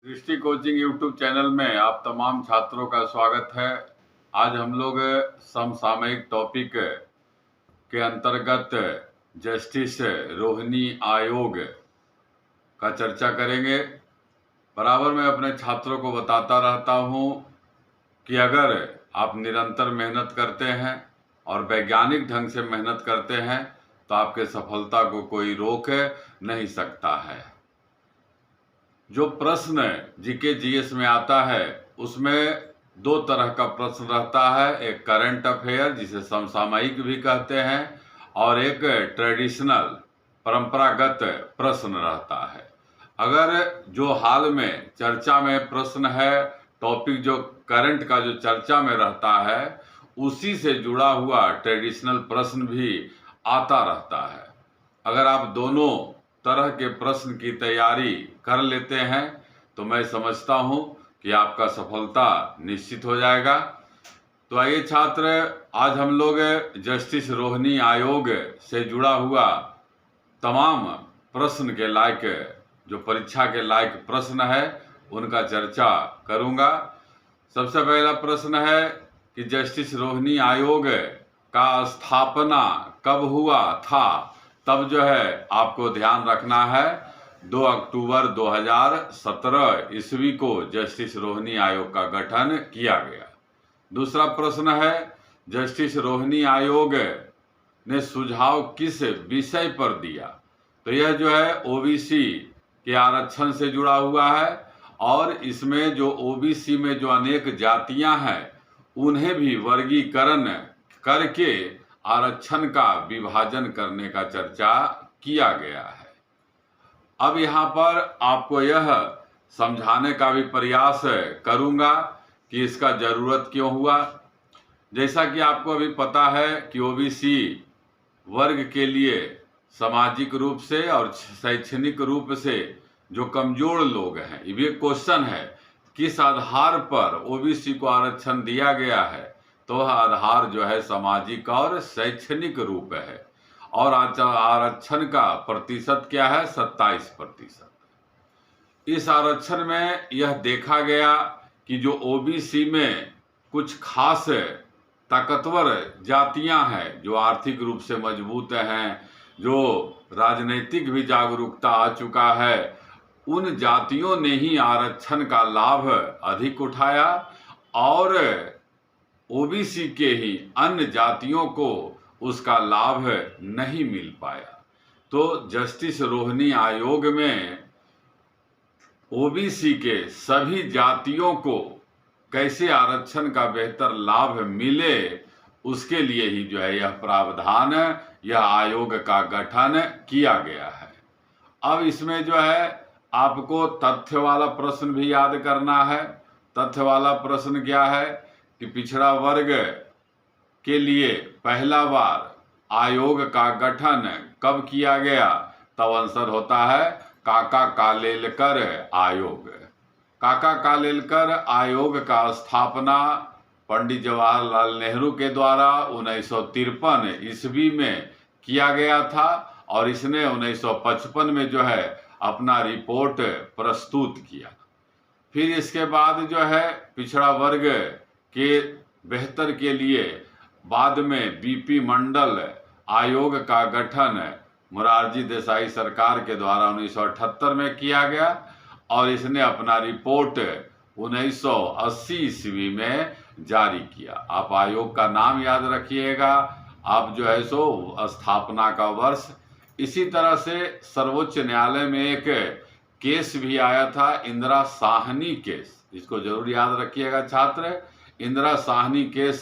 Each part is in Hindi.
दृष्टि कोचिंग यूट्यूब चैनल में आप तमाम छात्रों का स्वागत है। आज हम लोग समसामयिक टॉपिक के अंतर्गत जस्टिस रोहिणी आयोग का चर्चा करेंगे। बराबर मैं अपने छात्रों को बताता रहता हूं कि अगर आप निरंतर मेहनत करते हैं और वैज्ञानिक ढंग से मेहनत करते हैं तो आपके सफलता को कोई रोक नहीं सकता है। जो प्रश्न जीके जीएस में आता है उसमें दो तरह का प्रश्न रहता है, एक करंट अफेयर जिसे समसामयिक भी कहते हैं और एक ट्रेडिशनल परंपरागत प्रश्न रहता है। अगर जो हाल में चर्चा में प्रश्न है, टॉपिक जो करंट का जो चर्चा में रहता है उसी से जुड़ा हुआ ट्रेडिशनल प्रश्न भी आता रहता है। अगर आप दोनों तरह के प्रश्न की तैयारी कर लेते हैं तो मैं समझता हूं कि आपका सफलता निश्चित हो जाएगा। तो आइए छात्र, आज हम लोग जस्टिस रोहिणी आयोग से जुड़ा हुआ तमाम प्रश्न के लायक, जो परीक्षा के लायक प्रश्न है उनका चर्चा करूंगा। सबसे पहला प्रश्न है कि जस्टिस रोहिणी आयोग का स्थापना कब हुआ था। तब जो है आपको ध्यान रखना है 2 अक्टूबर 2017 ईस्वी को जस्टिस रोहिणी आयोग का गठन किया गया। दूसरा प्रश्न है, जस्टिस रोहिणी आयोग ने सुझाव किस विषय पर दिया। तो यह जो है ओबीसी के आरक्षण से जुड़ा हुआ है और इसमें जो ओबीसी में जो अनेक जातियां हैं उन्हें भी वर्गीकरण करके आरक्षण का विभाजन करने का चर्चा किया गया है। अब यहाँ पर आपको यह समझाने का भी प्रयास करूँगा कि इसका जरूरत क्यों हुआ। जैसा कि आपको अभी पता है कि ओबीसी वर्ग के लिए सामाजिक रूप से और शैक्षणिक रूप से जो कमजोर लोग हैं, ये भी एक क्वेश्चन है किस आधार पर ओबीसी को आरक्षण दिया गया है। तो वह आधार जो है सामाजिक और शैक्षणिक रूप है और आरक्षण का प्रतिशत क्या है, 27%। इस आरक्षण में यह देखा गया कि जो ओबीसी में कुछ खास ताकतवर जातियां हैं, जो आर्थिक रूप से मजबूत हैं, जो राजनीतिक भी जागरूकता आ चुका है, उन जातियों ने ही आरक्षण का लाभ अधिक उठाया और ओबीसी के ही अन्य जातियों को उसका लाभ नहीं मिल पाया। तो जस्टिस रोहिणी आयोग में ओबीसी के सभी जातियों को कैसे आरक्षण का बेहतर लाभ मिले, उसके लिए ही जो है यह प्रावधान, यह आयोग का गठन किया गया है। अब इसमें जो है आपको तथ्य वाला प्रश्न भी याद करना है। तथ्य वाला प्रश्न क्या है कि पिछड़ा वर्ग के लिए पहला बार आयोग का गठन कब किया गया। तब आंसर होता है काका कालेलकर आयोग। काका कालेलकर आयोग का स्थापना पंडित जवाहरलाल नेहरू के द्वारा 1953 ईस्वी में किया गया था और इसने 1955 में जो है अपना रिपोर्ट प्रस्तुत किया। फिर इसके बाद जो है पिछड़ा वर्ग के बेहतर के लिए बाद में बीपी मंडल आयोग का गठन मोरारजी देसाई सरकार के द्वारा 1978 में किया गया और इसने अपना रिपोर्ट 1980 ईस्वी में जारी किया। आप आयोग का नाम याद रखिएगा, आप जो है सो स्थापना का वर्ष। इसी तरह से सर्वोच्च न्यायालय में एक केस भी आया था, इंदिरा साहनी केस। इसको जरूर याद रखिएगा छात्र। इंदिरा साहनी केस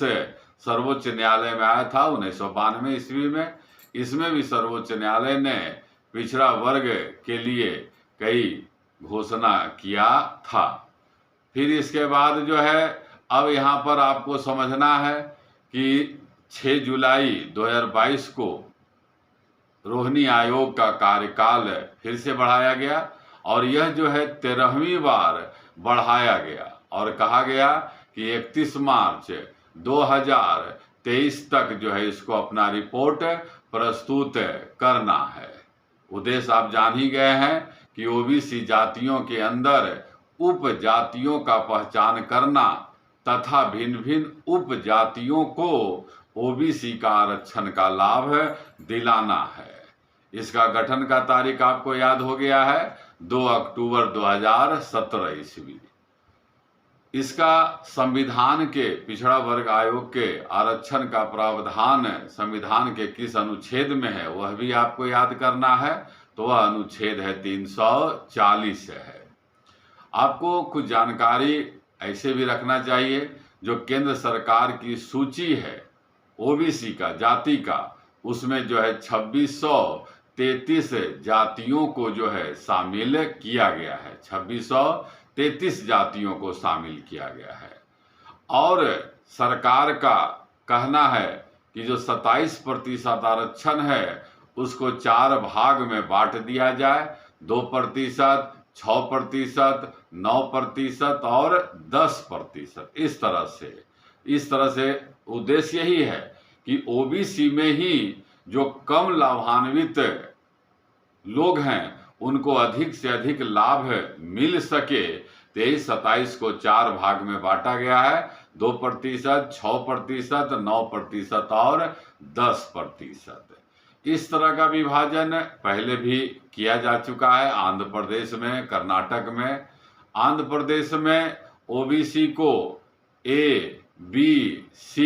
सर्वोच्च न्यायालय में आया था 1992 ईस्वी में। इसमें भी सर्वोच्च न्यायालय ने पिछड़ा वर्ग के लिए कई घोषणा किया था। फिर इसके बाद जो है अब यहाँ पर आपको समझना है कि 6 जुलाई 2022 को रोहिणी आयोग का कार्यकाल फिर से बढ़ाया गया और यह जो है 13वीं बार बढ़ाया गया और कहा गया कि 31 मार्च 2023 तक जो है इसको अपना रिपोर्ट प्रस्तुत करना है। उद्देश्य आप जान ही गए हैं कि ओबीसी जातियों के अंदर उपजातियों का पहचान करना तथा भिन्न भिन्न उपजातियों को ओबीसी का आरक्षण का लाभ दिलाना है। इसका गठन का तारीख आपको याद हो गया है, 2 अक्टूबर 2017 ईस्वी। इसका संविधान के पिछड़ा वर्ग आयोग के आरक्षण का प्रावधान संविधान के किस अनुच्छेद में है वह भी आपको याद करना है, तो वह अनुच्छेद है 340 है। आपको कुछ जानकारी ऐसे भी रखना चाहिए, जो केंद्र सरकार की सूची है ओबीसी का जाति का, उसमें जो है 2633 जातियों को जो है शामिल किया गया है, 2633 जातियों को शामिल किया गया है। और सरकार का कहना है कि जो 27% आरक्षण है उसको 4 भाग में बांट दिया जाए, 2%, 6%, 9% और 10%। इस तरह से उद्देश्य यही है कि ओबीसी में ही जो कम लाभान्वित लोग हैं उनको अधिक से अधिक लाभ मिल सके, तो 27 को 4 भाग में बांटा गया है, 2%, 6%, 9% और 10%। इस तरह का विभाजन पहले भी किया जा चुका है आंध्र प्रदेश में, कर्नाटक में। आंध्र प्रदेश में ओबीसी को A, B, C,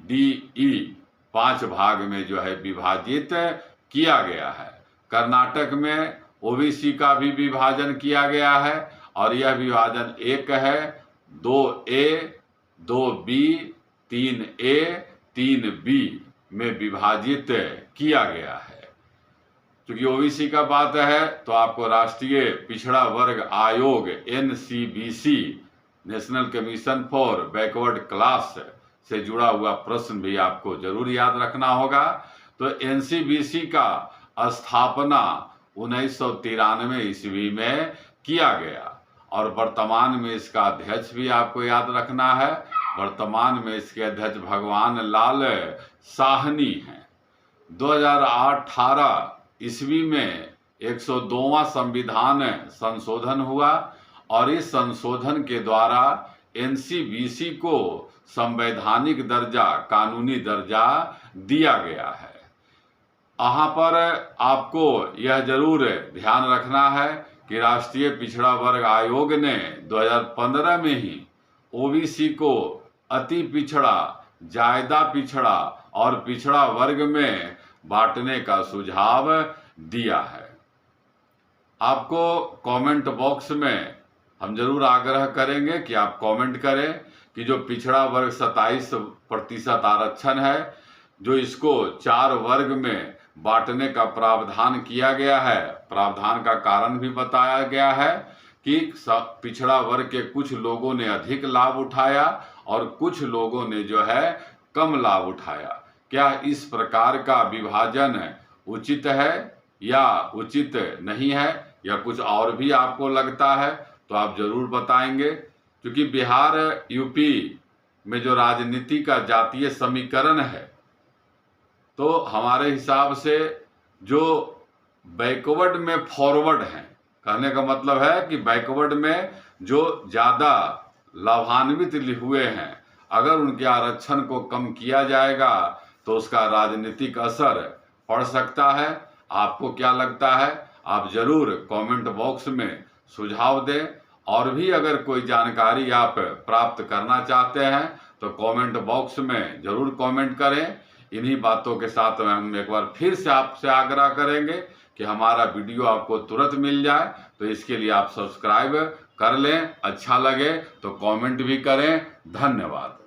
D, E 5 भाग में जो है विभाजित किया गया है। कर्नाटक में ओबीसी का भी विभाजन किया गया है और यह विभाजन एक है, 2A, 2B, 3A, 3B में विभाजित किया गया है। क्योंकि ओबीसी का बात है तो आपको राष्ट्रीय पिछड़ा वर्ग आयोग NCBC, national commission for backward class से जुड़ा हुआ प्रश्न भी आपको जरूर याद रखना होगा। तो NCBC का स्थापना 1993 ईस्वी में किया गया और वर्तमान में इसका अध्यक्ष भी आपको याद रखना है। वर्तमान में इसके अध्यक्ष भगवान लाल साहनी हैं। 2018 ईस्वी में 102वां संविधान संशोधन हुआ और इस संशोधन के द्वारा NCBC को संवैधानिक दर्जा, कानूनी दर्जा दिया गया है। यहाँ पर आपको यह जरूर ध्यान रखना है कि राष्ट्रीय पिछड़ा वर्ग आयोग ने 2015 में ही ओबीसी को अति पिछड़ा, ज्यादा पिछड़ा और पिछड़ा वर्ग में बांटने का सुझाव दिया है। आपको कमेंट बॉक्स में हम जरूर आग्रह करेंगे कि आप कमेंट करें कि जो पिछड़ा वर्ग 27% आरक्षण है, जो इसको 4 वर्ग में बांटने का प्रावधान किया गया है, प्रावधान का कारण भी बताया गया है कि पिछड़ा वर्ग के कुछ लोगों ने अधिक लाभ उठाया और कुछ लोगों ने जो है कम लाभ उठाया। क्या इस प्रकार का विभाजन उचित है या उचित नहीं है, या कुछ और भी आपको लगता है तो आप जरूर बताएंगे। क्योंकि बिहार, यूपी में जो राजनीति का जातीय समीकरण है, तो हमारे हिसाब से जो बैकवर्ड में फॉरवर्ड हैं, कहने का मतलब है कि बैकवर्ड में जो ज़्यादा लाभान्वित हुए हैं, अगर उनके आरक्षण को कम किया जाएगा तो उसका राजनीतिक असर पड़ सकता है। आपको क्या लगता है, आप जरूर कमेंट बॉक्स में सुझाव दें। और भी अगर कोई जानकारी आप प्राप्त करना चाहते हैं तो कमेंट बॉक्स में जरूर कमेंट करें। इन्हीं बातों के साथ हम एक बार फिर से आपसे आग्रह करेंगे कि हमारा वीडियो आपको तुरंत मिल जाए, तो इसके लिए आप सब्सक्राइब कर लें। अच्छा लगे तो कमेंट भी करें। धन्यवाद।